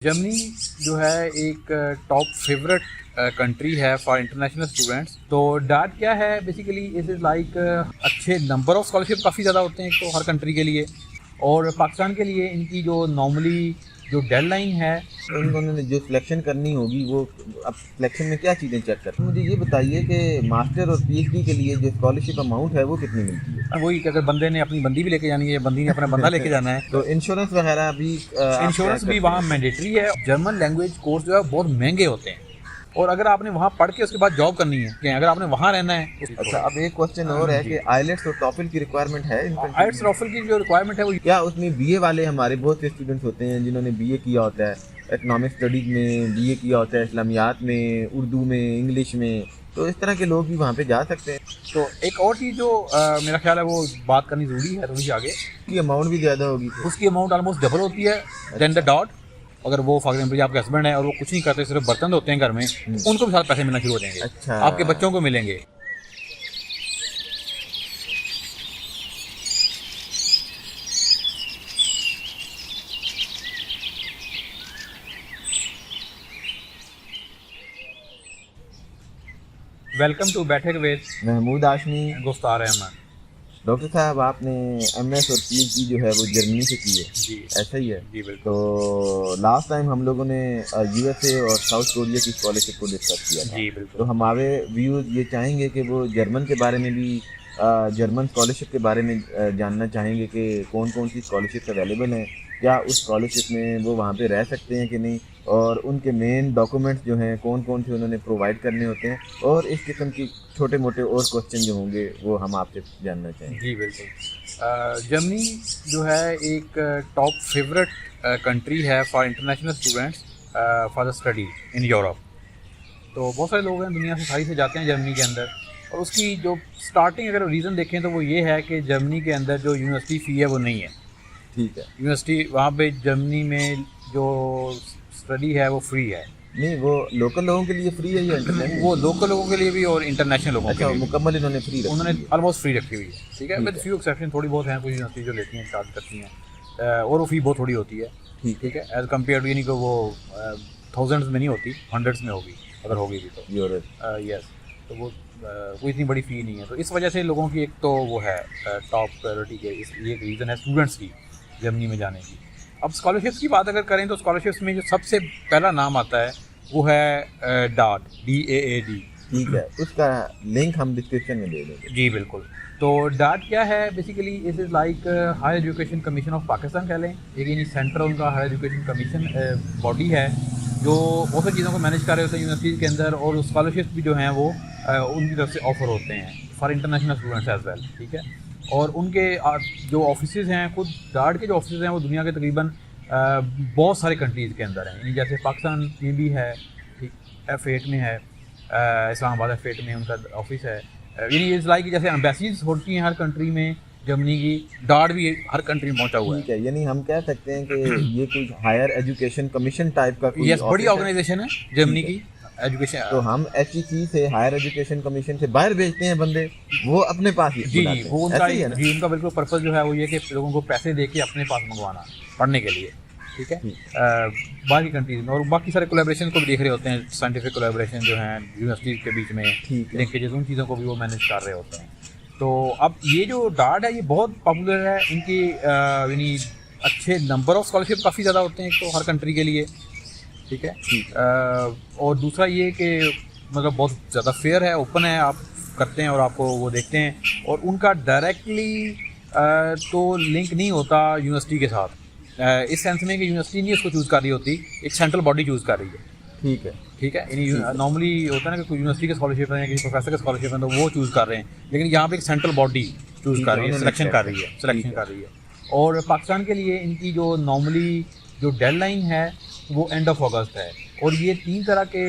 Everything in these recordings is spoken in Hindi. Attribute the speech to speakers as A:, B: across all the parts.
A: जर्मनी जो है एक टॉप फेवरेट कंट्री है फॉर इंटरनेशनल स्टूडेंट्स। तो डाट क्या है बेसिकली इट इज़ लाइक अच्छे नंबर ऑफ स्कॉलरशिप काफ़ी ज़्यादा होते हैं तो हर कंट्री के लिए, और पाकिस्तान के लिए इनकी जो नॉर्मली जो डेडलाइन है
B: उन्होंने जो सिलेक्शन करनी होगी वो अब सिलेक्शन में क्या चीज़ें चेक करते हैं। मुझे ये बताइए कि मास्टर और पीएचडी के लिए जो स्कॉलरशिप अमाउंट है वो कितनी मिलती है।
A: वही कि अगर बंदे ने अपनी बंदी भी लेके जानी है, बंदी ने अपना बंदा लेके जाना है
B: तो इंश्योरेंस वगैरह भी
A: इंश्योरेंस भी वहाँ मैंडेटरी है। जर्मन लैंग्वेज कोर्स जो है बहुत महंगे होते हैं, और अगर आपने वहाँ पढ़ के उसके बाद जॉब करनी है कि अगर आपने वहाँ रहना है।
B: अच्छा, अब एक क्वेश्चन और है कि आइलेट्स और टॉफल की रिक्वायरमेंट है।
A: आइलेट्स टॉफल की जो रिक्वायरमेंट है वो
B: क्या उसमें बीए वाले हमारे बहुत से स्टूडेंट्स होते हैं जिन्होंने बीए किया होता है, इकोनॉमिक स्टडीज़ में बीए किया होता है, इस्लामियात में, उर्दू में, इंग्लिश में, तो इस तरह के लोग भी वहाँ पे जा सकते हैं।
A: तो एक और चीज़ जो मेरा ख्याल है वो बात करनी ज़रूरी है थोड़ी सी आगे,
B: की अमाउंट भी ज़्यादा होगी।
A: उसकी अमाउंट ऑलमोस्ट डबल होती है देन द डॉट। अगर वो फॉर एग्जाम्पल आपके हस्बैंड है और वो कुछ नहीं करते, सिर्फ बर्तन धोते हैं घर में, तो उनको भी साथ पैसे मिलना शुरू हो जाएंगे।
B: अच्छा,
A: आपके बच्चों को मिलेंगे। वेलकम टू बैठक विद
B: महमूद आशमी,
A: गुफ्तार अहमद।
B: डॉक्टर साहब आपने एमएस और पीएचडी जो है वो जर्मनी से की है,
A: जी
B: ऐसा ही है?
A: जी बिल्कुल।
B: तो लास्ट टाइम हम लोगों ने यूएसए और साउथ कोरिया की स्कॉलरशिप को डिस्कस किया था।
A: जी
B: तो
A: बिल्कुल।
B: हमारे व्यूज़ ये चाहेंगे कि वो जर्मन के बारे में भी जर्मन स्कॉलरशिप के बारे में जानना चाहेंगे कि कौन कौन सी स्कॉलरशिप अवेलेबल हैं, क्या उस स्कॉलरशिप में वो वहाँ पे रह सकते हैं कि नहीं, और उनके मेन डॉक्यूमेंट्स जो हैं कौन कौन से उन्होंने प्रोवाइड करने होते हैं, और इस किस्म की छोटे मोटे और क्वेश्चन जो होंगे वो हम आपसे जानना चाहेंगे।
A: जी बिल्कुल। जर्मनी जो है एक टॉप फेवरेट कंट्री है for international students for the study in Europe. तो बहुत सारे लोग हैं दुनिया से सारी से जाते हैं जर्मनी के अंदर, और उसकी जो स्टार्टिंग अगर रीज़न देखें तो वो ये है कि जर्मनी के अंदर जो यूनिवर्सिटी फ़ी है वो नहीं है।
B: ठीक है,
A: यूनिवर्सिटी वहाँ पे जर्मनी में जो स्टडी है वो फ्री है।
B: नहीं वो लोकल लोगों के लिए फ्री है या इंटरनेशनल?
A: वो लोकल लोगों के लिए भी और इंटरनेशनल लोगों के
B: अच्छा,
A: लिए भी।
B: मुकम्मल इन्होंने फ्री रखी
A: उन्होंने
B: है।
A: ऑलमोस्ट फ्री रखी हुई है, ठीक है, विद फ्यू एक्सेप्शन। थोड़ी बहुत हैं कुछ यूनिवर्सिटी जो लेती हैं, चार्ज करती हैं, और वो फ़ी बहुत थोड़ी होती है, ठीक है, एज़ कम्पेयर टू, यानी कि वो थाउजेंड्स में नहीं होती, हंड्रेड्स में होगी अगर होगी भी तो। यस, तो वो कोई इतनी बड़ी फ़ी नहीं है। तो इस वजह से लोगों की एक तो वो है टॉप प्रायोरिटी के, ये एक रीज़न है स्टूडेंट्स की जर्मनी में जाने की। अब स्कॉलरशिप्स की बात अगर करें तो स्कॉलरशिप्स में जो सबसे पहला नाम आता है वो है डाट, DAAD।
B: ठीक है, उसका लिंक हम डिस्क्रिप्शन में दे देंगे।
A: जी बिल्कुल। तो डाट क्या है basically it is like higher education commission of Pakistan कह लें, एक सेंटर उनका हायर एजुकेशन कमीशन बॉडी है जो बहुत सारी चीज़ों को मैनेज कर रहे होते हैं यूनिवर्सिटीज़ के अंदर, और स्कॉलरशिप भी जो हैं वो उनकी तरफ से ऑफ़र होते हैं for international students as well, ठीक है। और उनके जो ऑफिसेज हैं, खुद डाट के जो ऑफिसेज हैं वो दुनिया के तकरीबन बहुत सारे कंट्रीज़ के अंदर हैं, यानी जैसे पाकिस्तान में भी है, ठीक, F8 में है, इस्लामाबाद F8 में उनका ऑफिस है, यानी इट्स लाइक जैसे एम्बेसीज होती हैं हर कंट्री में जर्मनी की, डाट भी हर कंट्री में पहुंचा हुआ है।
B: ठीक है, यानी हम कह सकते हैं कि ये कुछ हायर एजुकेशन कमीशन टाइप का कोई
A: यस, बड़ी
B: ऑफिस है।
A: ऑर्गेनाइजेशन है जर्मनी की एजुकेशन।
B: तो हम HEC से हायर एजुकेशन कमीशन से बाहर भेजते हैं बंदे, वो अपने पास ही
A: जी,
B: बुलाते हैं।
A: वो उनका
B: ऐसा ही है ना?
A: जी उनका बिल्कुल पर्पस जो है वो ये कि लोगों को पैसे दे के अपने पास मंगवाना पढ़ने के लिए, ठीक है। बाकी कंट्रीज में और बाकी सारे कोलैबोरेशन को भी देख रहे होते हैं, साइंटिफिक कोलैबोरेशन जो हैं यूनिवर्सिटीज़ के बीच में लिंकेजेस, उन चीज़ों को भी वो मैनेज कर रहे होते हैं। तो अब ये जो डाट है ये बहुत पॉपुलर है, इनकी यानी अच्छे नंबर ऑफ स्कॉलरशिप काफ़ी ज़्यादा होते हैं तो हर कंट्री के लिए, ठीक है। और दूसरा ये कि मतलब बहुत ज़्यादा फेयर है, ओपन है, आप करते हैं और आपको वो देखते हैं, और उनका डायरेक्टली तो लिंक नहीं होता यूनिवर्सिटी के साथ, इस सेंस में कि यूनिवर्सिटी नहीं उसको चूज़ कर रही होती, एक सेंट्रल बॉडी चूज़ कर रही है,
B: ठीक है,
A: ठीक है। यानी नॉर्मली होता है ना कि कोई यूनिवर्सिटी के स्कॉलरशिप है या किसी प्रोफेसर के स्कॉलरशिप है तो वो चूज़ कर रहे हैं, लेकिन यहाँ पे एक सेंट्रल बॉडी चूज़ कर रही है, सिलेक्शन कर रही है। और पाकिस्तान के लिए इनकी जो नॉर्मली जो डेडलाइन है वो एंड ऑफ अगस्त है, और ये 3 तरह के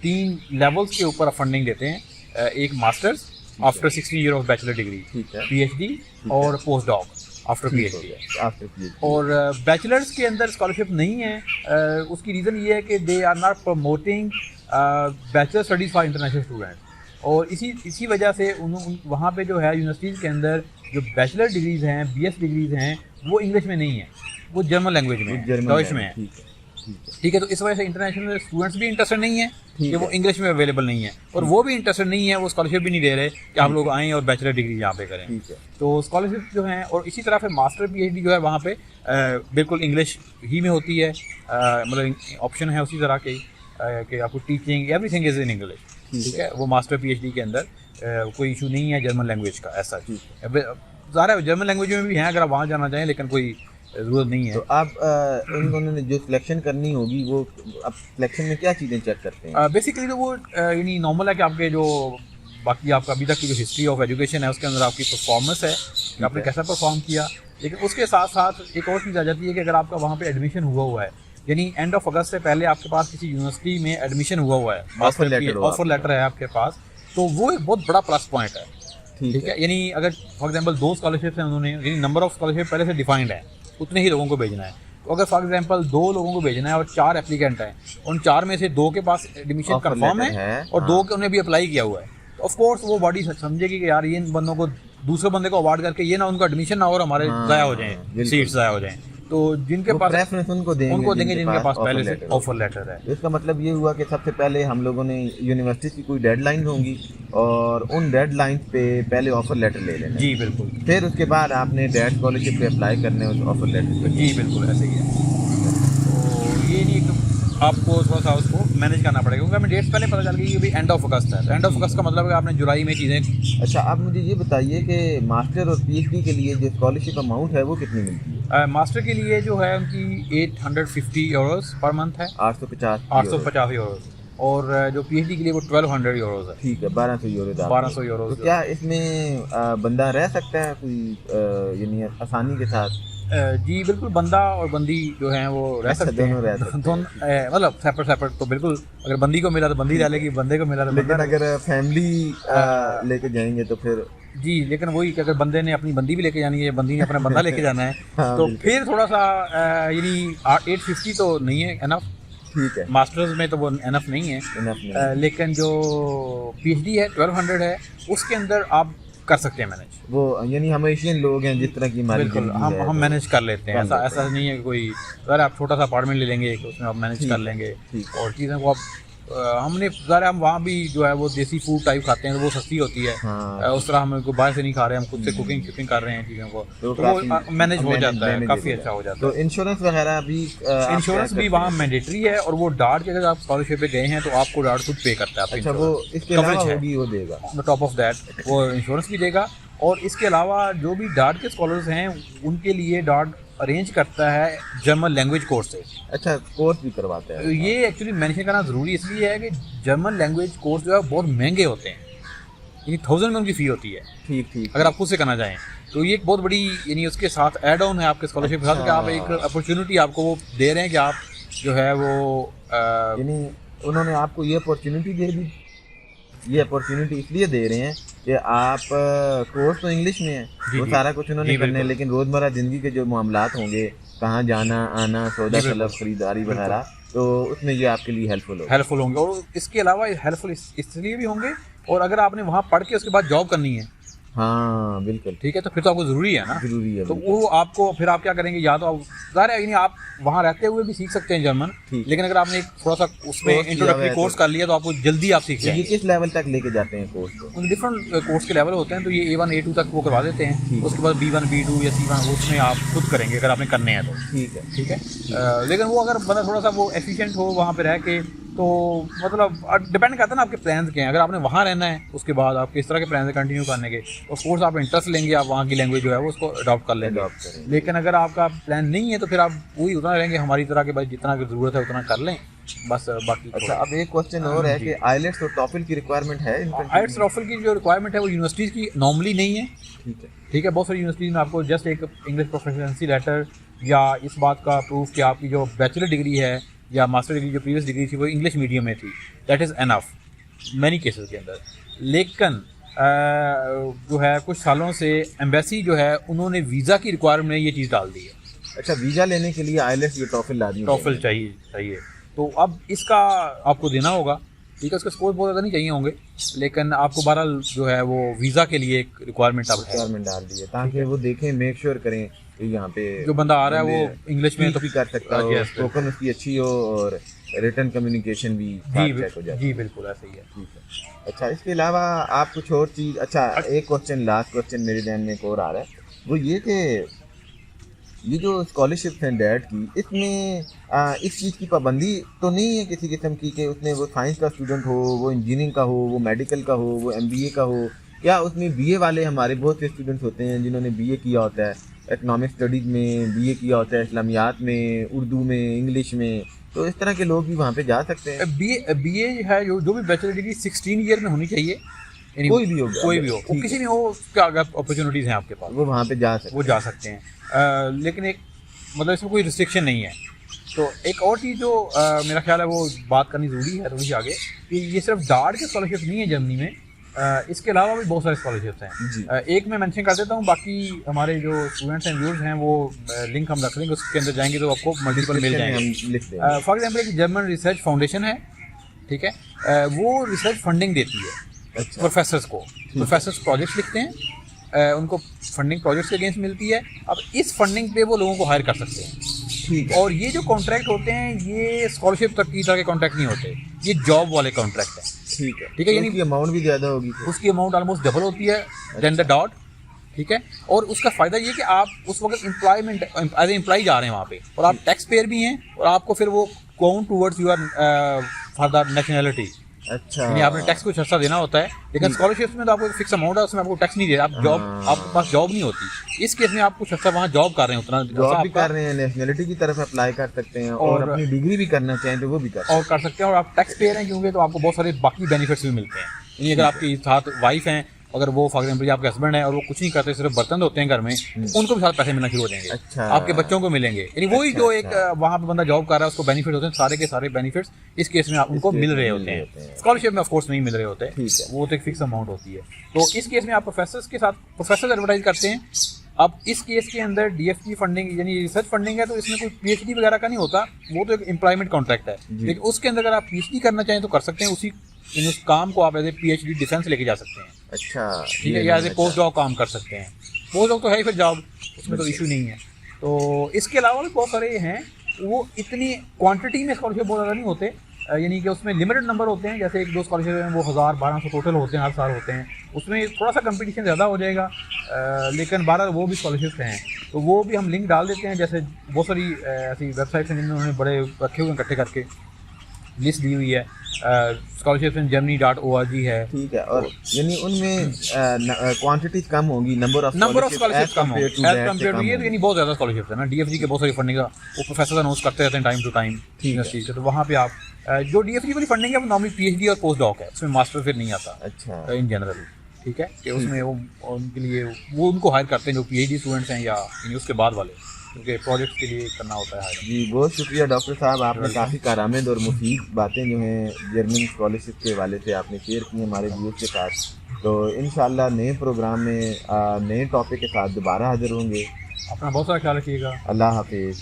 A: 3 लेवल्स के ऊपर फंडिंग देते हैं, एक masters after 16 year of bachelor degree,
B: ठीक है,
A: PhD और पोस्ट डॉक आफ्टर PhD। और बैचलर्स के अंदर स्कॉलरशिप नहीं है, उसकी रीज़न ये है कि they are not promoting bachelor studies for international students, और इसी वजह से वहाँ पे जो है यूनिवर्सिटीज़ के अंदर जो बैचलर डिग्रीज़ हैं, BS डिग्रीज़ हैं, वो इंग्लिश में नहीं है, वो जर्मन लैंग्वेज में है, डॉइच में है। ठीक है। तो इस वजह से इंटरनेशनल स्टूडेंट्स भी इंटरेस्टेड नहीं है कि वो इंग्लिश में अवेलेबल नहीं है, और वो भी इंटरेस्टेड नहीं है, वो स्कॉलरशिप भी नहीं दे रहे कि आप लोग आएँ और बैचलर डिग्री यहाँ पे करें। तो स्कॉलरशिप जो है, और इसी तरह फिर मास्टर PhD जो है वहाँ पे बिल्कुल इंग्लिश ही में होती है, मतलब ऑप्शन है उसी तरह के कि आपको teaching everything is in English, ठीक है। वो मास्टर PhD के अंदर कोई इशू नहीं है जर्मन लैंग्वेज का ऐसा। ज़्यादा जर्मन लैंग्वेज में भी हैं अगर आप वहाँ जाना चाहें, लेकिन कोई ज़रूरत नहीं है।
B: तो आप उन्होंने जो सिलेक्शन करनी होगी वो आप सिलेक्शन में क्या चीज़ें चेक करते हैं?
A: बेसिकली तो वो यानी नॉर्मल है कि आपके जो बाकी आपका अभी तक की जो हिस्ट्री ऑफ एजुकेशन है उसके अंदर आपकी परफॉर्मेंस है कि आपने कैसा परफॉर्म किया, लेकिन उसके साथ साथ एक और चीज़ आ जाती है कि अगर आपका वहाँ पे एडमिशन हुआ है, यानी एंड ऑफ अगस्त से पहले आपके पास किसी यूनिवर्सिटी में एडमिशन हुआ है, ऑफर लेटर है आपके पास, तो वो एक बहुत बड़ा प्लस पॉइंट है, ठीक है। यानी अगर फॉर एग्जांपल 2 स्कॉलरशिप्स हैं उन्होंने, यानी नंबर ऑफ स्कॉलरशिप पहले से डिफाइंड है, उतने ही लोगों को भेजना है। तो अगर फॉर एग्जांपल 2 लोगों को भेजना है और 4 एप्लीकेंट हैं, उन 4 में से 2 के पास एडमिशन कंफर्म है और 2 के उन्हें भी अप्लाई किया हुआ है, तो ऑफ कोर्स वो बॉडी समझेगी कि यार ये इन बंदों को दूसरे बंदे को अवार्ड करके ये ना उनका एडमिशन ना हो और हमारे ज़ाया हो जाएं, सीट्स ज़ाया हो जाएं। तो जिनके पास
B: प्रेफरेंस उनको देंगे
A: जिनके पास पहले से ऑफर लेटर है।
B: तो इसका मतलब ये हुआ कि सबसे पहले हम लोगों ने यूनिवर्सिटी की कोई डेडलाइन होंगी और उन डेडलाइन पे पहले ऑफर लेटर ले लेना।
A: जी बिल्कुल।
B: फिर उसके बाद आपने डैट स्कॉलरशिप पे अप्लाई करने उस ऑफर लेटर पे।
A: जी बिल्कुल ऐसे ही है। तो ये नहीं आपको थोड़ा सा उसको मैनेज करना पड़ेगा, क्योंकि हमें डेट्स पहले पता चल गई कि भाई एंड ऑफ अगस्त है, तो एंड ऑफ अगस्त का मतलब है आपने जुलाई में चीज़ें।
B: अच्छा, आप मुझे ये बताइए कि मास्टर और PhD के लिए जो स्कॉलरशिप अमाउंट है वो कितनी मिलती है?
A: मास्टर के लिए जो है उनकी 850 यूरोज़ पर मंथ है, 850 यूरोज़, और जो PhD के लिए वो 1200 यूरोज़ है।
B: ठीक है, 1200 यूरो।
A: 1200 यूरोज़।
B: तो क्या इसमें बंदा रह सकता है कोई यानी आसानी के साथ?
A: जी बिल्कुल, बंदा और बंदी जो हैं वो रह सकते हैं, दोनों मतलब सेपरेट। तो बिल्कुल अगर बंदी को मिला तो बंदी रह लेगी, बंदे को मिला तो
B: लेकिन अगर फैमिली लेके जाएंगे तो फिर
A: जी, लेकिन वही कि अगर बंदे ने अपनी बंदी भी लेके जानी है, बंदी ने अपना बंदा लेके जाना है हाँ, तो फिर थोड़ा सा यानी 850 तो नहीं है एनफ,
B: ठीक है।
A: मास्टर्स में तो वो एनफ नहीं है, लेकिन जो PhD है 1200 है, उसके अंदर आप कर सकते हैं मैनेज।
B: वो यानी हम एशियन लोग हैं जिस तरह की हमारी
A: बिल्कुल हम मैनेज कर लेते हैं, ऐसा नहीं है कि कोई अगर आप छोटा सा अपार्टमेंट ले लेंगे तो उसमें आप मैनेज कर लेंगे, और चीज़ें को आप हमने ज़रा हम वहाँ भी जो है वो देसी फूड टाइप खाते हैं तो वो सस्ती होती है। हाँ। उस तरह हम बाहर से नहीं खा रहे, हम खुद से कुकिंग कर रहे हैं चीज़ों को, तो वो मैनेज हो जाता है, काफ़ी अच्छा हो जाता है।
B: तो इंश्योरेंस वगैरह भी
A: वहाँ मैंडेटरी है, और वो डार्ट के अगर आप स्कॉलरशिप पे गए हैं तो आपको डार्ट खुद पे करता है।
B: अच्छा, वो इसके अलावा होगी वो देगा,
A: टॉप ऑफ दैट वो इंश्योरेंस भी देगा, और इसके अलावा जो भी डार्ट के स्कॉलर्स हैं उनके लिए डार्ट अरेंज करता है जर्मन लैंग्वेज कोर्स से।
B: अच्छा, कोर्स भी करवाते हैं।
A: तो ये एक्चुअली मेंशन करना ज़रूरी इसलिए है कि जर्मन लैंग्वेज कोर्स जो है बहुत महंगे होते हैं, यानी 1000 में उनकी फ़ी होती है। ठीक अगर आप खुद से करना चाहें तो ये एक बहुत बड़ी यानी उसके साथ एड ऑन है आपके स्कॉलरशिप के साथ कि आप एक अपॉर्चुनिटी आपको वो दे रहे हैं कि आप जो है वो
B: यानी उन्होंने आपको ये अपॉर्चुनिटी दे दी। ये अपॉर्चुनिटी इसलिए दे रहे हैं कि आप कोर्स तो इंग्लिश में है, वो सारा कुछ उन्होंने करना है, लेकिन रोज़मर्रा ज़िंदगी के जो मामलात होंगे, कहाँ जाना आना, सौदा तलब, खरीदारी वगैरह, तो उसमें ये आपके लिए हेल्पफुल
A: होंगे। और इसके अलावा हेल्पफुल इसलिए भी होंगे, और अगर आपने वहाँ पढ़ के उसके बाद जॉब करनी है,
B: हाँ बिल्कुल,
A: ठीक है, तो फिर तो आपको ज़रूरी है ना,
B: ज़रूरी है।
A: तो वो आपको फिर आप क्या करेंगे, या तो आप ज़ाहिर है यानी आप वहाँ रहते हुए भी सीख सकते हैं जर्मन, लेकिन अगर आपने एक थोड़ा सा उसमें इंट्रोडक्टरी कोर्स कर लिया तो आपको जल्दी आप सीख जाएंगे।
B: ये किस लेवल तक लेके जाते हैं कोर्स को?
A: डिफरेंट कोर्स के लेवल होते हैं, तो ये A1 A2 तक वो करवा देते हैं, उसके बाद B1 B2 या C1 उसमें आप खुद करेंगे अगर आपने करने हैं तो। ठीक है। लेकिन वो अगर बंदा थोड़ा सा वो एफिशिएंट हो वहाँ पे रह के, तो मतलब डिपेंड करता है ना आपके प्लान्स क्या हैं। अगर आपने वहाँ रहना है उसके बाद आप किस तरह के प्लान कंटिन्यू करने के, और कोर्स आप इंटरेस्ट लेंगे, आप वहाँ की लैंग्वेज जो है वो उसको अडॉप्ट कर लेंगे। लेकिन अगर आपका प्लान नहीं है तो फिर आप वही उतना रहेंगे हमारी तरह के, भाई जितना ज़रूरत है उतना कर लें बस, बाकी।
B: अच्छा, अब एक क्वेश्चन और है कि आइलेट्स और टॉफल की रिक्वायरमेंट है?
A: आइलेट्स टॉफल की जो रिक्वायरमेंट है वो यूनिवर्सिटीज़ की नॉर्मली नहीं है। ठीक है, बहुत सारी यूनिवर्सिटीज़ में आपको जस्ट एक इंग्लिश प्रोफिशिएंसी लेटर या इस बात का प्रूफ कि आपकी जो बैचलर डिग्री है या मास्टर डिग्री जो प्रीवियस डिग्री थी वो इंग्लिश मीडियम में थी, that is enough many cases के अंदर। लेकिन जो है कुछ सालों से एम्बेसी जो है उन्होंने वीज़ा की रिक्वायरमेंट में ये चीज़ डाल दी है।
B: अच्छा, वीज़ा लेने के लिए आइलेट्स या टॉफल
A: चाहिए, तो अब इसका आपको देना होगा, ठीक है। उसके स्कोर बहुत ज़्यादा नहीं चाहिए होंगे, लेकिन आपको बहरहाल जो है वो वीज़ा के लिए एक रिक्वायरमेंट डाल दी है,
B: ताकि वो देखें, मेक श्योर करें यहाँ पे
A: जो बंदा आ रहा है वो इंग्लिश में तो
B: भी कर सकता हो,
A: yes,
B: स्पोकन उसकी अच्छी हो और रिटन कम्युनिकेशन भी चेक हो जाए।
A: जी बिल्कुल ऐसे ही है।
B: ठीक है। अच्छा, इसके अलावा आप कुछ और चीज़, अच्छा एक क्वेश्चन, लास्ट क्वेश्चन मेरे ध्यान में एक और आ रहा है, वो ये कि ये जो स्कॉलरशिप हैं डैड की, इसमें इस चीज़ की पाबंदी तो नहीं है किसी किस्म की कि उसमें वो साइंस का स्टूडेंट हो, वो इंजीनियरिंग का हो, वो मेडिकल का हो, वो MBA का हो, या उसमें BA वाले हमारे बहुत से स्टूडेंट्स होते हैं जिन्होंने BA किया होता है, इकनॉमिक स्टडीज़ में BA किया होता है, इस्लामियात में, उर्दू में, इंग्लिश में, तो इस तरह के लोग भी वहाँ पे जा सकते हैं।
A: BA है जो भी बैचलर डिग्री 16 ईयर में होनी चाहिए, यानी
B: कोई भी होगा,
A: कोई भी हो, किसी भी हो, उसके आगे अपॉर्चुनिटीज़ हैं आपके पास,
B: वो वहाँ पे जा सकते
A: वो जा सकते हैं। लेकिन एक मतलब इसमें कोई रिस्ट्रिक्शन नहीं है। तो एक और चीज़ जो मेरा ख्याल है वो बात करनी ज़रूरी है थोड़ी सी आगे, कि ये सिर्फ डार्ट के स्कॉलरशिप नहीं है जर्मनी में, इसके अलावा भी बहुत सारे स्कॉलरशिप्स हैं। एक मैं मेंशन कर देता हूँ, बाकी हमारे जो स्टूडेंट्स एंड व्यूअर्स हैं वो लिंक हम रख देंगे, उसके अंदर जाएंगे तो आपको मल्टीपल मिल जाएंगे। फॉर एग्जाम्पल एक जर्मन रिसर्च फाउंडेशन है, ठीक है, वो रिसर्च फंडिंग देती है प्रोफेसर्स को, प्रोफेसर्स प्रोजेक्ट्स लिखते हैं, उनको फंडिंग प्रोजेक्ट्स के अगेंस्ट मिलती है। अब इस फंडिंग पे वो लोगों को हायर कर सकते हैं,
B: ठीक है।
A: और ये जो कॉन्ट्रैक्ट होते हैं ये स्कॉलरशिप तक की तरह के कॉन्ट्रैक्ट नहीं होते, ये जॉब वाले कॉन्ट्रैक्ट हैं। ठीक है, यानी
B: अमाउंट भी ज़्यादा होगी,
A: उसकी अमाउंट ऑलमोस्ट डबल होती है देन द डॉट, ठीक है। और उसका फ़ायदा ये कि आप उस वक्त एम्प्लॉयमेंट एज ए एम्प्लॉय जा रहे हैं वहाँ पे, और आप टैक्स पेयर भी हैं, और आपको फिर वो count towards your further nationality.
B: अच्छा,
A: यानी आपने टैक्स कुछ अच्छा देना होता है, लेकिन स्कॉलरशिप में तो आपको एक फिक्स अमाउंट है, उसमें आपको टैक्स नहीं दे रहा, आप जॉब, आपके पास जॉब नहीं होती। इस केस में आप कुछ अच्छा वहाँ जॉब कर रहे हैं, उतना
B: जॉब भी कर रहे हैं, नेशनलिटी की तरफ अप्लाई कर सकते हैं, और अपनी डिग्री भी करना चाहें तो वो भी कर
A: सकते हैं, और आप टैक्स पेयर हैं क्योंकि, तो आपको बहुत सारे बाकी बेनिफिट्स भी मिलते हैं। यानी अगर आपके साथ वाइफ हैं, अगर वो फॉर एग्जाम्पल आपके हस्बैंड है और वो कुछ नहीं करते, सिर्फ बर्तन धोते हैं घर में, उनको भी साथ पैसे मिलना शुरू हो जाएंगे।
B: अच्छा,
A: आपके बच्चों को मिलेंगे, यानी वही जो एक वहाँ पे बंदा जॉब कर रहा है उसको बेनिफिट होते हैं, सारे के सारे बेनिफिट्स इस केस में आप उनको मिल रहे होते हैं। स्कॉलरशिप में ऑफ कोर्स नहीं मिल रहे होते, वो तो एक फिक्स अमाउंट होती है। तो इस केस में आप प्रोफेसर्स के साथ प्रोफेसर एडवर्टाइज करते हैं। अब इस केस के अंदर DFG फंडिंग यानी रिसर्च फंडिंग है, तो इसमें कोई PhD वगैरह का नहीं होता, वो तो एक एम्प्लॉयमेंट कॉन्ट्रैक्ट है। लेकिन उसके अंदर अगर आप PhD करना चाहें तो कर सकते हैं, उस काम को आप एज ए PhD डिफेंस लेके जा सकते हैं।
B: अच्छा,
A: ठीक है, या एज ए पोस्ट डॉक काम कर सकते हैं। पोस्ट डॉक तो है ही फिर जॉब, उसमें तो इशू नहीं है। तो इसके अलावा भी बहुत सारे हैं, वो इतनी क्वांटिटी में स्कॉलरशिप बहुत ज़्यादा नहीं होते, यानी कि उसमें लिमिटेड नंबर होते हैं। जैसे 1-2 स्कॉलरशिप हैं वो 1000-1200 टोटल होते हैं, हर साल होते हैं, उसमें थोड़ा सा कंपटीशन ज़्यादा हो जाएगा, लेकिन 12 वो भी स्कॉलरशिप हैं, तो वो भी हम लिंक डाल देते हैं। जैसे बहुत सारी ऐसी वेबसाइट्स हैं जिनमें उन्होंने बड़े रखे हुए हैं, इकट्ठे करके लिस्ट दी हुई है। स्कॉलरशिप इन Germany.org है,
B: ठीक है, और यानी उनमें क्वांटिटी कम होगी, नंबर ऑफ
A: स्कॉलरशिप कम होगी एज कम्पेयर टू ये, यानी बहुत ज़्यादा स्कॉलरशिप है ना। DFG के बहुत सारी फंडिंग वो प्रोफेसर अनाउंस करते रहते हैं टाइम टू टाइम यूनिवर्सिटी से, तो वहाँ पे आप जो DFG वाली फंडिंग है वो नॉर्मली PhD और पोस्ट डॉक है, उसमें मास्टर फिर नहीं आता।
B: अच्छा,
A: इन जनरल, ठीक है, कि उसमें वो उनके लिए वो उनको हायर करते हैं जो PhD स्टूडेंट्स हैं या उसके बाद वाले, क्योंकि प्रोजेक्ट के लिए करना होता है हायर।
B: जी बहुत शुक्रिया डॉक्टर साहब, आपने काफ़ी कारआमद और मुफीद बातें जो हैं जर्मन स्कॉलरशिप के हवाले से आपने शेयर की हमारे व्यूअर्स के साथ। तो इंशाल्लाह नए प्रोग्राम में नए टॉपिक के साथ दोबारा हाजिर होंगे।
A: अपना बहुत सारा ख्याल रखिएगा।
B: अल्लाह हाफिज़।